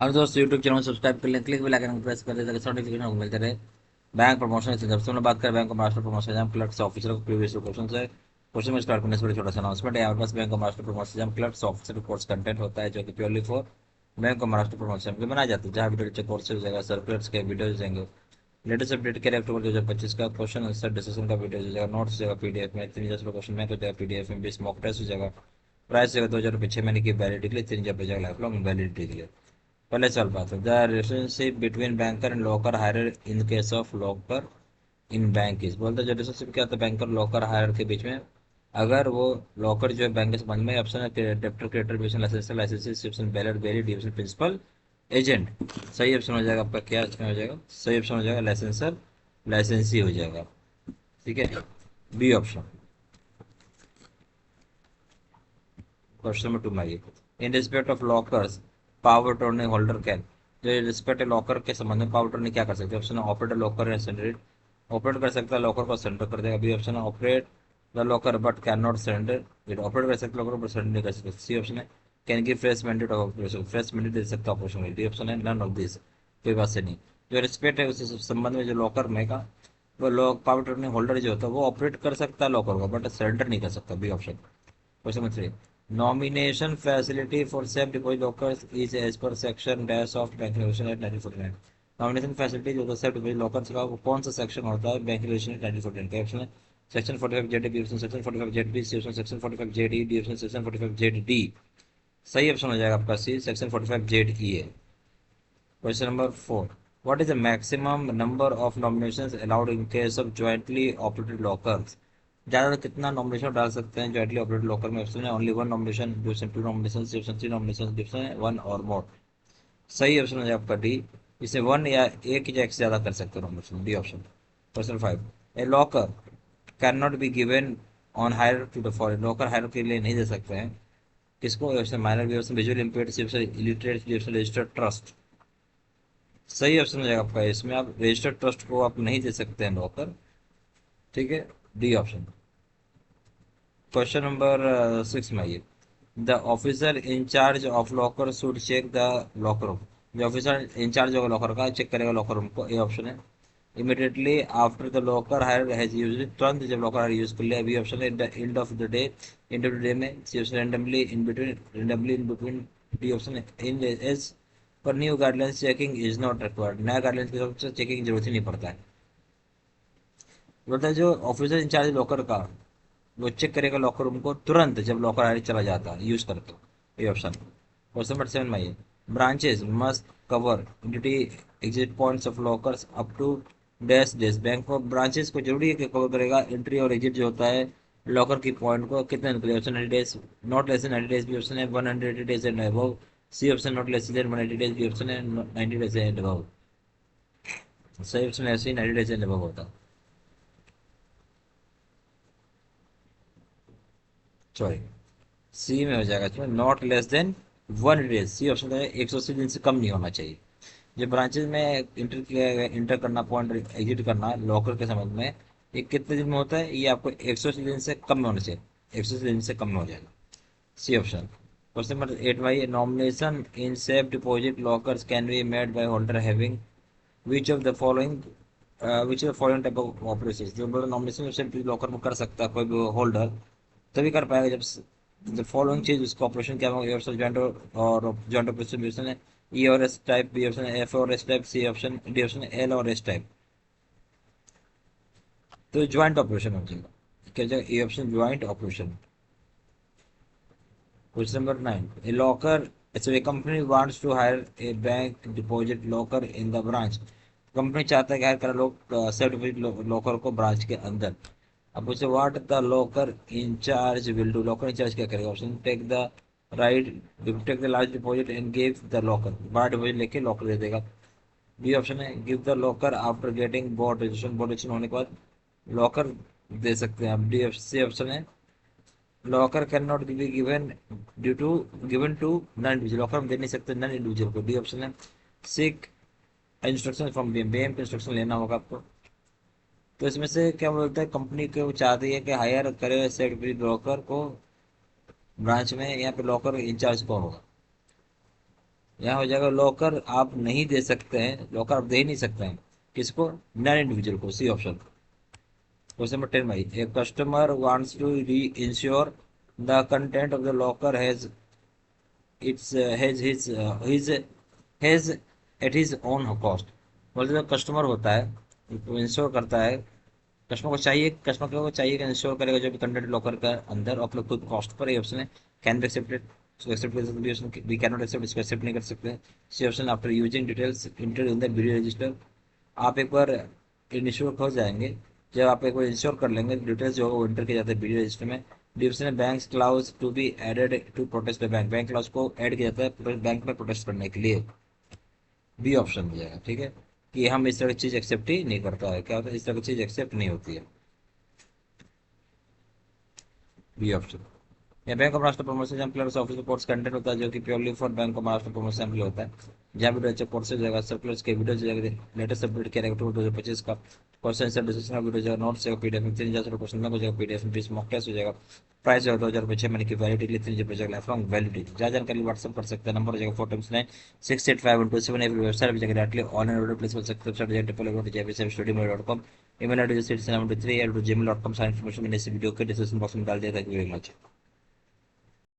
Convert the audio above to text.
और दोस्तों YouTube channel subscribe कर लें, क्लिक बेल आइकन प्रेस कर दें ताकि नोटिफिकेशन आपको मिलते रहे बैंक प्रमोशन से। दोस्तों बात करें bank of Maharashtra promotion exam clerks officer previous question है। क्वेश्चन में स्टार्ट करने से पहले छोटा सा अनाउंसमेंट है। हमारे पास bank of Maharashtra promotion exam clerks officer course content होता है जो कि purely for bank of Maharashtra promotion के बनाए जाते हैं, जहाँ वीडियो कोर्स हो जाएगा, सर्कुलर्स के वीडियो जाएंगे, लेटेस्ट अपडेट के अक्टूबर 2025 का क्वेश्चन आंसर डिस्कशन का वीडियो हो जाएगा, नोट्स हो जाएगा पीडीएफ में, 3,000 क्वेश्चन में हो जाएगा पीडीएफ में, 20 मॉक टेस्ट हो जाएगा, प्राइस हो जाएगा 2,000 रुपये 6 महीने की वैलिडिटी के लिए, 3,000 हो जाएगा लाइफ लॉन्ग वैलिडिटी के लिए। पहले सवाल बात है, the relationship between banker and locker hirer in case of locker in bank is. बोलते जो रिलेशनशिप क्या होता है बैंकर लॉकर हायर के बीच में, अगर वो लॉकर जो है बैंक के संबंध में। ऑप्शन है debtor creditor division licensor licensee option bailor bailee division principal agent. सही ऑप्शन हो जाएगा आपका, क्या ऑप्शन हो जाएगा? सही ऑप्शन हो जाएगा लाइसेंसर लाइसेंसी हो जाएगा। ठीक है, बी ऑप्शन। क्वेश्चन नंबर 2 में आइए, in respect of lockers power टर्नी holder can. जो रिस्पेक्ट लॉकर के संबंध में पावर टर्नी क्या कर सकते हैं? ऑप्शन है ऑपरेटर लॉकर या सेंडर ऑपरेट कर सकता है लॉकर को सेंटर कर देगा। बी ऑप्शन है operate the locker but can not sender, it operate कर सकता है लॉकर पर सेंडर नहीं कर सकता। सी ऑप्शन है can give fresh mandate of operation, fresh mandate दे सकता है ऑपरेशन। डी ऑप्शन है नन ऑफ दिस, कोई बात से नहीं। जो रिस्पेक्ट है उस संबंध में जो लॉकर में का वो लॉक पावर टर्नी होल्डर जो होता है वो ऑपरेट कर सकता है लॉकर को बट सेंटर नहीं कर सकता। B option. Question number 3, nomination facility for safe deposit lockers is as per section dash of bank regulation at 1949। Nomination facility जो होता है सेफ डिपॉजिट लॉकर्स का वो कौन सा सेक्शन होता है बैंक रेगुलेशन 1949 का? ऑप्शन है section 45 Z B option section 45 Z B C option section 45 Z E D option section 45 Z D. सही ऑप्शन हो जाएगा आपका सी सेक्शन 45 जेड ई है। Question number 4, what is the maximum number of nominations allowed in case of jointly operated lockers. ज़्यादा कितना nomination डाल सकते हैं जॉइंटली ऑपरेटेड लॉकर में? ऑप्शन है only one nomination, option to nomination, option three nomination, option है one और मोर। सही ऑप्शन हो जाएगा आपका डी, इसे वन या एक या एक से ज़्यादा कर सकते हो nomination. D option. Question 5, a locker can not be given on hire to the following. Locker hire के लिए नहीं दे सकते हैं किसको? Option minor, B option visually impaired, C option illiterate, D option registered trust. सही ऑप्शन हो जाएगा आपका, इसमें आप रजिस्टर्ड ट्रस्ट को आप नहीं दे सकते हैं लॉकर। ठीक है, डी ऑप्शन। क्वेश्चन नंबर 6 में आइए, the officer incharge of locker should check the locker room. जो ऑफिसर इंचार्ज होगा लॉकर का चेक करेगा लॉकर रूम को। ए ऑप्शन है immediately after the locker hirer has used, तुरंत जब लॉकर हायर यूज कर लिया। बी ऑप्शन है the end of the day, end of the day में। C option randomly in between, randomly in between. D option है in age पर new guidelines checking is not required. नया guidelines के हिसाब से चेकिंग की जरूरत ही नहीं पड़ता है। बोलता है जो ऑफिसर इंचार्ज लॉकर का वो चेक करेगा लॉकर रूम को तुरंत जब लॉकर हायर चला जाता है यूज करते हो। ये ऑप्शन। क्वेश्चन नंबर 7 में ये, branches must cover duty exit points of lockers up to dash dash. Bank of branches को जरूरी है कि कवर करेगा एंट्री और एग्जिट जो होता है लॉकर की पॉइंट को कितने निकले? Option 90 days, not less than 90 days. B option है 180 days and above. C option not less than 180 days. B option है 90 डेज एंड अबव। सही ऑप्शन ऐसे ही 90 डेज एंड अबव होता है। सॉरी, सी में हो जाएगा इसमें not less than 1 days. C option है 180 दिन से कम नहीं होना चाहिए। जो ब्रांचेज में इंटर किया इंटर करना पॉइंट एग्जिट करना लॉकर के संबंध में ये कितने दिन में होता है? ये आपको 180 दिन से कम में होना चाहिए, 180 दिन से कम में हो जाएगा। C option. क्वेश्चन नंबर 8 भाई, nomination in safe deposit lockers can be made by holder having which of the following, which of the following type of operation. जो नॉमिनेशन सेफ लॉकर में कर सकता है कोई भी होल्डर तभी कर पाएगा जब फॉलोइंग चीज उसका ऑपरेशन क्या होगा? जॉइंट और जॉइंट ऑपरेशन भी ऑप्शन है ई और एस टाइप, बी ऑप्शन है एफ और S type, C option, D option है एल और एस टाइप। तो ज्वाइंट ऑपरेशन हो जाएगा, क्या जाएगा? A option joint operation. Question number 9, a locker, a company wants to hire a bank deposit locker in the branch. Company चाहता है कि हायर करा लोग सेफ डिपॉजिट लॉकर को ब्रांच के अंदर। अब पूछे what the locker in charge will do. Locker incharge क्या करेगा? Option take the right, take the large deposit and give the locker, बड़ा डिपॉजिट लेके लॉकर दे देगा। बी ऑप्शन है give the locker after getting board registration, board registration होने के बाद लॉकर दे सकते हैं। अब डी सी ऑप्शन है locker can not be given due to given to non individual, locker हम दे नहीं सकते नन इंडिविजुअल को। डी ऑप्शन है seek instruction from BM, BM के इंस्ट्रक्शन लेना होगा आपको। तो इसमें से क्या बोलता है कंपनी को चाहती है कि हायर करे सेट ब्रीड लॉकर को ब्रांच में, यहाँ पे लॉकर इंचार्ज कौन होगा? यहाँ हो जाएगा लॉकर आप नहीं दे सकते हैं, लॉकर आप दे ही नहीं सकते हैं किसको, नॉन इंडिविजुअल को, सी ऑप्शन। क्वेश्चन नंबर 10 भाई, a customer wants to reinsure the content of the locker has its has has at his own cost. बोलते जो कस्टमर होता है वो इंश्योर करता है, कस्टमर को चाहिए कि इंश्योर करेगा जो भी कंटेंट लॉकर का अंदर अपने खुद कॉस्ट पर। ये ऑप्शन है। कैन बी एक्सेप्टेड, इसको एक्सेप्ट कर सकते हैं, वी कैन नॉट एक्सेप्ट, इसको एक्सेप्ट नहीं कर सकते। C option, after using details enter in the video register. आप एक बार इंश्योर हो जाएंगे, जब आप एक बार इंश्योर कर लेंगे डिटेल्स जो वो इंटर किए जाते हैं वीडियो रजिस्टर में। Division bank clause to be added to protest the bank, bank clause को ऐड किया जाता है बैंक में प्रोटेस्ट करने के लिए। बी ऑप्शन हो जाएगा, ठीक है, कि हम इस तरह की चीज एक्सेप्ट ही नहीं करता है, क्या होता है, इस तरह की चीज एक्सेप्ट नहीं होती है। B option. या bank of Maharashtra promotion employers office reports content होता है जो कि purely for bank of Maharashtra promotion employ होता है, जहाँ वीडियो अच्छे कोर्स हो जाएगा, सर्कुलर्स के वीडियो हो जाएगा, लेटेस्ट अपडेट किया रहेगा 2025 का क्वेश्चन आंसर डिस्कशन का वीडियो हो जाएगा, नोट्स हो पीडीएफ में 3000 क्वेश्चन बैंक हो जाएगा, पीडीएफ में 20 मॉक टेस्ट हो जाएगा। प्राइस हो 2000 महीने की वैलिडिटी के लिए 3 जीबी लाइफ लॉन्ग वैलिडिटी। ज्यादा जानकारी व्हाट्सअप कर सकते हैं, नंबर हो जाएगा 429 वेबसाइट भी जाकर डायरेक्टली ऑनलाइन ऑर्डर प्लेस कर सकते हैं, website www.jbsmstudio.com, email address citizen73@gmail.com। सारी इन्फॉर्मेशन मैंने इस वीडियो के डिस्क्रिप्शन बॉक्स में डाल दिया था। Thank you very much.